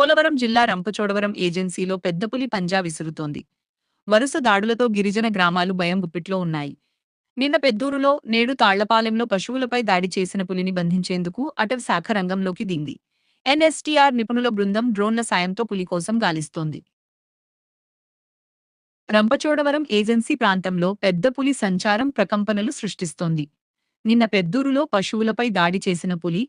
పోలవరం జిల్లా రంపచోడవరం ఏజెన్సీలో పెద్ద పులి పంజా విసురుతోంది. వరుస దాడులతో గిరిజన గ్రామాలు భయం గుప్పిట్లో ఉన్నాయి. నిన్న పెద్దూరులో, నేడు తాళ్లపాలెంలో పశువులపై దాడి చేసిన పులిని బంధించేందుకు అటవీ శాఖ రంగంలోకి దింది. ఎన్ఎస్టీఆర్ నిపుణుల బృందం డ్రోన్ల సాయంతో పులి కోసం గాలిస్తోంది. రంపచోడవరం ఏజెన్సీ ప్రాంతంలో పెద్ద పులి సంచారం ప్రకంపనలు సృష్టిస్తోంది. నిన్న పెద్దూరులో పశువులపై దాడి చేసిన పులి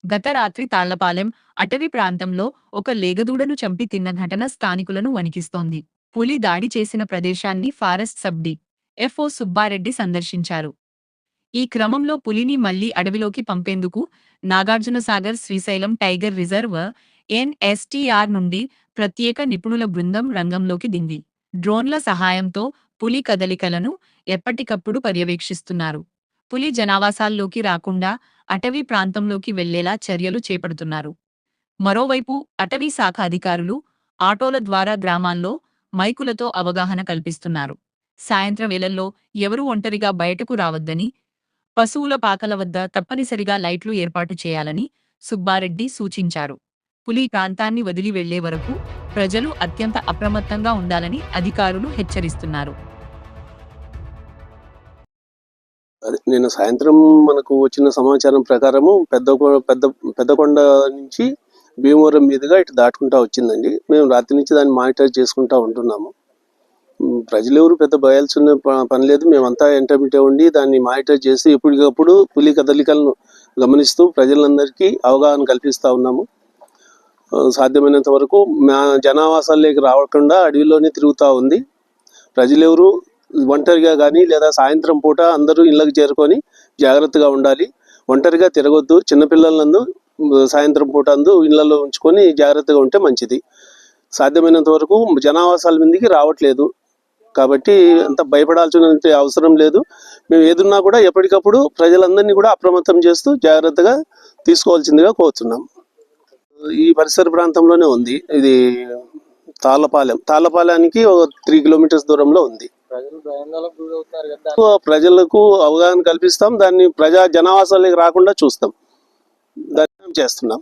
గత రాత్రి తాళ్లపాలెం అటవీ ప్రాంతంలో ఒక లేగదూడను చంపి తిన్న ఘటన స్థానికులను వణికిస్తోంది. పులి దాడి చేసిన ప్రదేశాన్ని ఫారెస్ట్ సబ్ డి.ఎఫ్.ఓ. సుబ్బారెడ్డి సందర్శించారు. ఈ క్రమంలో పులిని మళ్లీ అడవిలోకి పంపేందుకు Nagarjunasagar Srisailam tiger reserve NSTR నుండి ప్రత్యేక నిపుణుల బృందం రంగంలోకి దింది. డ్రోన్ల సహాయంతో పులి కదలికలను ఎప్పటికప్పుడు పర్యవేక్షిస్తున్నారు. పులి జనావాసాల్లోకి రాకుండా అటవీ ప్రాంతంలోకి వెళ్లేలా చర్యలు చేపడుతున్నారు. మరోవైపు అటవీ శాఖ అధికారులు ఆటోల ద్వారా గ్రామాల్లో మైకులతో అవగాహన కల్పిస్తున్నారు. సాయంత్రం వేళల్లో ఎవరూ ఒంటరిగా బయటకు రావద్దని, పశువుల పాకల వద్ద తప్పనిసరిగా లైట్లు ఏర్పాటు చేయాలని సుబ్బారెడ్డి సూచించారు. పులి ప్రాంతాన్ని వదిలి వెళ్లే వరకు ప్రజలు అత్యంత అప్రమత్తంగా ఉండాలని అధికారులు హెచ్చరిస్తున్నారు. నిన్న సాయంత్రం మనకు వచ్చిన సమాచారం ప్రకారము పెద్దకొండ నుంచి భీమవరం మీదుగా ఇటు దాటుకుంటా వచ్చిందండి. మేము రాత్రి నుంచి దాన్ని మానిటర్ చేసుకుంటా ఉంటున్నాము. ప్రజలు ఎవరు పెద్ద భయాల్సిన పని లేదు. మేమంతా ఎంటర్మీడియట్ ఉండి దాన్ని మానిటర్ చేసి ఎప్పటికప్పుడు పులి కదలికలను గమనిస్తూ ప్రజలందరికీ అవగాహన కల్పిస్తూ ఉన్నాము. సాధ్యమైనంత వరకు జనావాసాల్లోకి రాకుండా అడవిలోనే తిరుగుతూ ఉంది. ప్రజలెవరు ఒంటరిగా కానీ లేదా సాయంత్రం పూట అందరూ ఇళ్ళకి చేరుకొని జాగ్రత్తగా ఉండాలి. ఒంటరిగా తిరగొద్దు. చిన్నపిల్లలందు సాయంత్రం పూట ఇళ్లలో ఉంచుకొని జాగ్రత్తగా ఉంటే మంచిది. సాధ్యమైనంత వరకు జనావాసాల మీదకి రావట్లేదు కాబట్టి అంత భయపడాల్సిన అవసరం లేదు. మేము ఏదున్నా కూడా ఎప్పటికప్పుడు ప్రజలందరినీ కూడా అప్రమత్తం చేస్తూ జాగ్రత్తగా తీసుకోవాల్సిందిగా కోరుతున్నాం. ఈ పరిసర ప్రాంతంలోనే ఉంది. ఇది తాళ్లపాలెనికి 3 కిలోమీటర్స్ దూరంలో ఉంది. ప్రజలకు అవగాహన కల్పిస్తాం. దాన్ని జనావాసాలకు రాకుండా చూస్తాం. దాన్ని చేస్తున్నాం.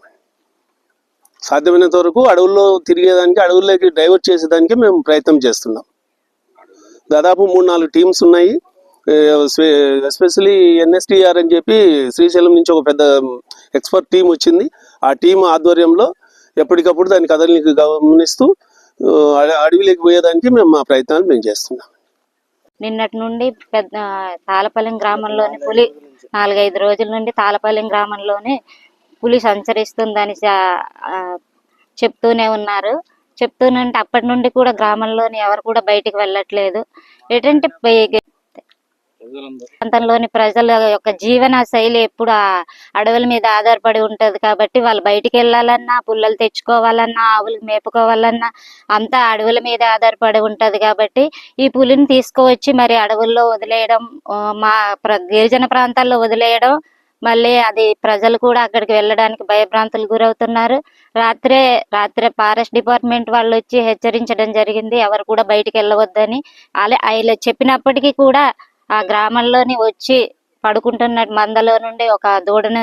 సాధ్యమైనంత వరకు అడవుల్లో తిరిగేదానికి, అడవుల్లోకి డైవర్ట్ చేసేదానికి మేము ప్రయత్నం చేస్తున్నాం. దాదాపు 3-4 టీమ్స్ ఉన్నాయి. ఎస్పెషలీ ఎన్ఎస్టీఆర్ అని చెప్పి శ్రీశైలం నుంచి ఒక పెద్ద ఎక్స్పర్ట్ టీం వచ్చింది. ఆ టీం ఆధ్వర్యంలో ఎప్పటికప్పుడు దాని కదలిక గమనిస్తూ అడవిలోకి పోయేదానికి మా ప్రయత్నాలు మేము చేస్తున్నాం. నిన్నటి నుండి తాళపాలెం గ్రామంలోని పులి 4-5 రోజుల నుండి తాళపాలెం గ్రామంలోనే పులి సంచరిస్తుందని చెప్తూనే ఉన్నారు. చెప్తూనంటే అప్పటి నుండి కూడా గ్రామంలోని ఎవరు కూడా బయటికి వెళ్ళట్లేదు. ఏంటంటే ప్రాంతంలోని ప్రజల యొక్క జీవన శైలి ఎప్పుడు అడవుల మీద ఆధారపడి ఉంటది కాబట్టి వాళ్ళు బయటికి వెళ్ళాలన్నా, పుల్లలు తెచ్చుకోవాలన్నా, ఆవులకు మేపుకోవాలన్నా అంతా అడవుల మీద ఆధారపడి ఉంటది. కాబట్టి ఈ పులిని తీసుకువచ్చి మరి అడవుల్లో వదిలేయడం, మా గిరిజన ప్రాంతాల్లో వదిలేయడం, మళ్ళీ అది ప్రజలు కూడా అక్కడికి వెళ్ళడానికి భయభ్రాంతులు గురవుతున్నారు. రాత్రే ఫారెస్ట్ డిపార్ట్మెంట్ వాళ్ళు వచ్చి హెచ్చరించడం జరిగింది, ఎవరు కూడా బయటికి వెళ్ళవద్దని. అలా చెప్పినప్పటికీ కూడా ఆ గ్రామంలోని వచ్చి పడుకుంటున్న మందలో నుండి ఒక దూడను